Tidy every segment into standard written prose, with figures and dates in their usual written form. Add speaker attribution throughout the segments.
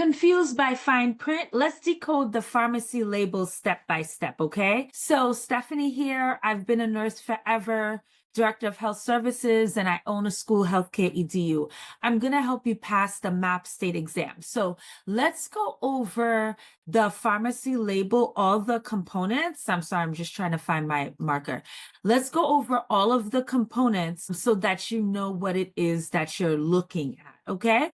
Speaker 1: Confused by fine print? Let's decode the pharmacy labels step by step, okay? So Stephanie here, I've been a nurse forever, director of health services, and I own a school, Healthcare-Edu. I'm gonna help you pass the MAP state exam. So let's go over the pharmacy label, all the components. I'm sorry, I'm just trying to find my marker. Let's go over all of the components so that you know what it is that you're looking at, okay?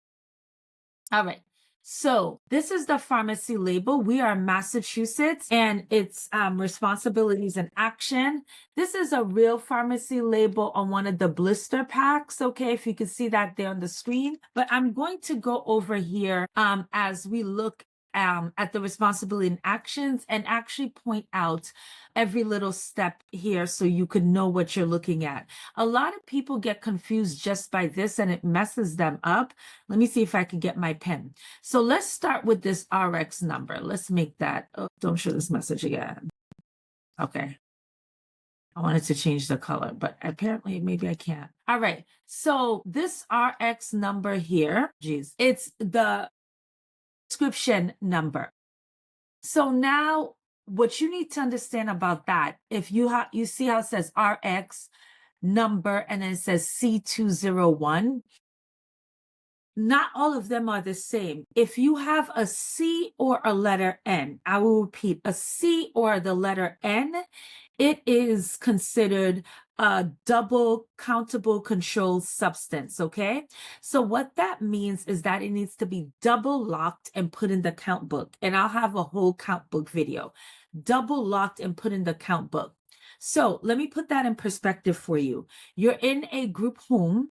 Speaker 1: All right. So this is the pharmacy label. We are in Massachusetts and it's responsibilities and action. This is a real pharmacy label on one of the blister packs. Okay, if you can see that there on the screen. But I'm going to go over here as we look at the responsibility and actions and actually point out every little step here so you can know what you're looking at. A lot of people get confused just by this and it messes them up. Let me see if I can get my pen. So let's start with this RX number. Let's make that, oh, don't show this message again. Okay. I wanted to change the color, but apparently maybe I can't. All right. So this RX number here, geez, it's the prescription number. So now what you need to understand about that, if you see how it says RX number and then it says C201, not all of them are the same. If you have a C or a letter N, I will repeat, a C or the letter N, it is considered a double countable controlled substance, okay? So what that means is that it needs to be double locked and put in the count book. And I'll have a whole count book video. Double locked and put in the count book. So let me put that in perspective for you. You're in a group home.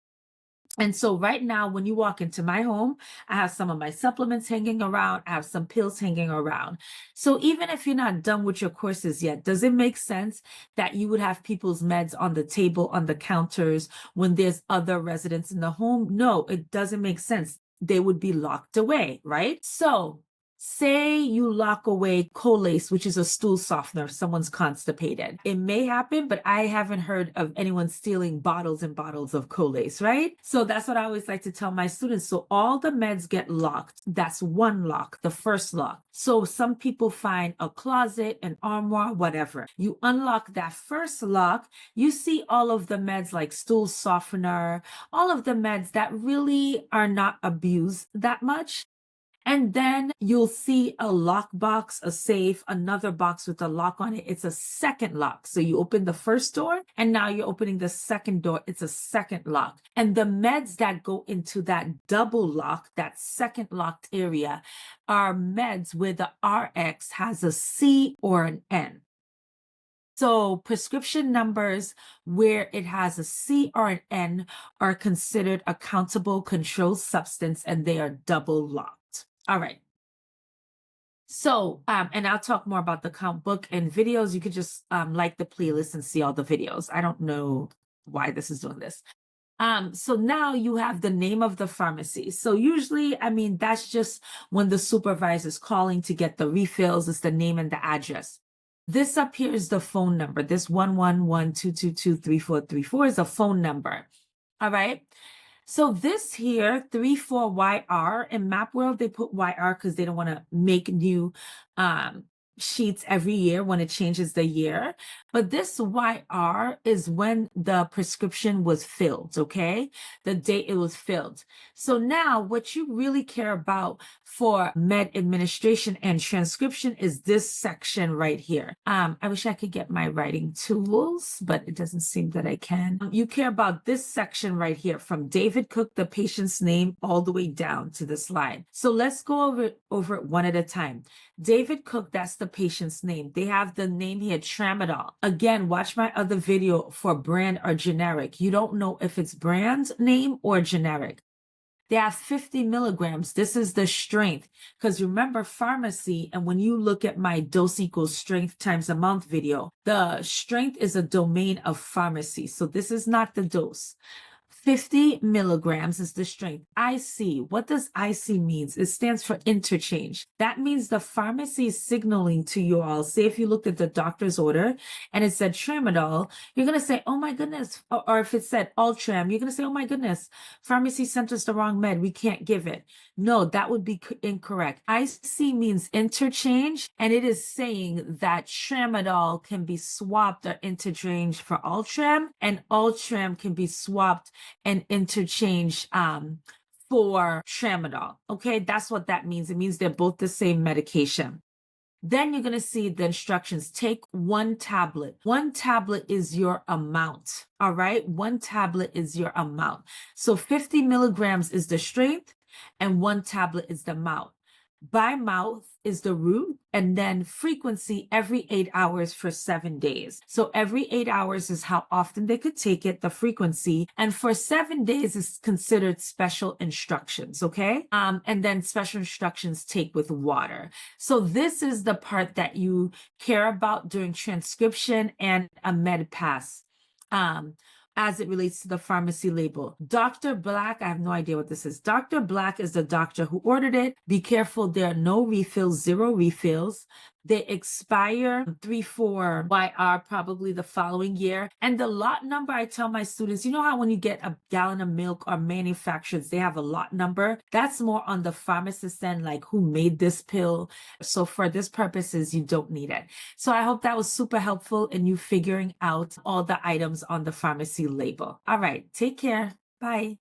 Speaker 1: And so right now, when you walk into my home, I have some of my supplements hanging around. I have some pills hanging around. So even if you're not done with your courses yet, does it make sense that you would have people's meds on the table, on the counters, when there's other residents in the home? No, it doesn't make sense. They would be locked away, right? So say you lock away Colace, which is a stool softener if someone's constipated. It may happen, but I haven't heard of anyone stealing bottles and bottles of Colace, right? So that's what I always like to tell my students. So all the meds get locked. That's one lock, the first lock. So some people find a closet, an armoire, whatever. You unlock that first lock, you see all of the meds like stool softener, all of the meds that really are not abused that much. And then you'll see a lock box, a safe, another box with a lock on it. It's a second lock. So you open the first door and now you're opening the second door. It's a second lock. And the meds that go into that double lock, that second locked area, are meds where the RX has a C or an N. So prescription numbers where it has a C or an N are considered a countable controlled substance and they are double locked. All right. So, and I'll talk more about the count book and videos. You could just like the playlist and see all the videos. I don't know why this is doing this. So now you have the name of the pharmacy. So usually, I mean, that's just when the supervisor's calling to get the refills. It's the name and the address. This up here is the phone number. This 111-222-3434 is a phone number. All right. So this here, 34YR, in Map World, they put YR because they don't want to make new sheets every year when it changes the year. But this YR is when the prescription was filled, okay? The date it was filled. So now what you really care about for med administration and transcription is this section right here. I wish I could get my writing tools, but it doesn't seem that I can. You care about this section right here from David Cook, the patient's name, all the way down to this line. So let's go over it one at a time. David Cook, that's the patient's name. They have the name here, Tramadol. Again, watch my other video for brand or generic. You don't know if it's brand name or generic. They have 50 milligrams. This is the strength. Because remember pharmacy, and when you look at my dose equals strength times amount video, the strength is a domain of pharmacy. So this is not the dose. 50 milligrams is the strength. IC, what does IC means? It stands for interchange. That means the pharmacy is signaling to you all. Say if you looked at the doctor's order and it said tramadol, you're going to say, oh my goodness. Or if it said Ultram, you're going to say, oh my goodness, pharmacy sent us the wrong med. We can't give it. No, that would be incorrect. IC means interchange, and it is saying that tramadol can be swapped or interchanged for Ultram, and Ultram can be swapped and interchanged for tramadol. Okay, that's what that means. It means they're both the same medication. Then you're going to see the instructions. Take 1 tablet. 1 tablet is your amount. All right, 1 tablet is your amount. So 50 milligrams is the strength, and 1 tablet is the amount. By mouth is the root, and then frequency every 8 hours for 7 days. So every 8 hours is how often they could take it, the frequency. And for 7 days is considered special instructions, okay? And then special instructions take with water. So this is the part that you care about during transcription and a med pass. As it relates to the pharmacy label. Dr. Black, I have no idea what this is. Dr. Black is the doctor who ordered it. Be careful, there are no refills, 0 refills. They expire 3/4 probably the following year. And the lot number, I tell my students, you know how when you get a gallon of milk or manufacturers, they have a lot number? That's more on the pharmacist end, like who made this pill. So for this purposes, you don't need it. So I hope that was super helpful in you figuring out all the items on the pharmacy label. All right, take care. Bye.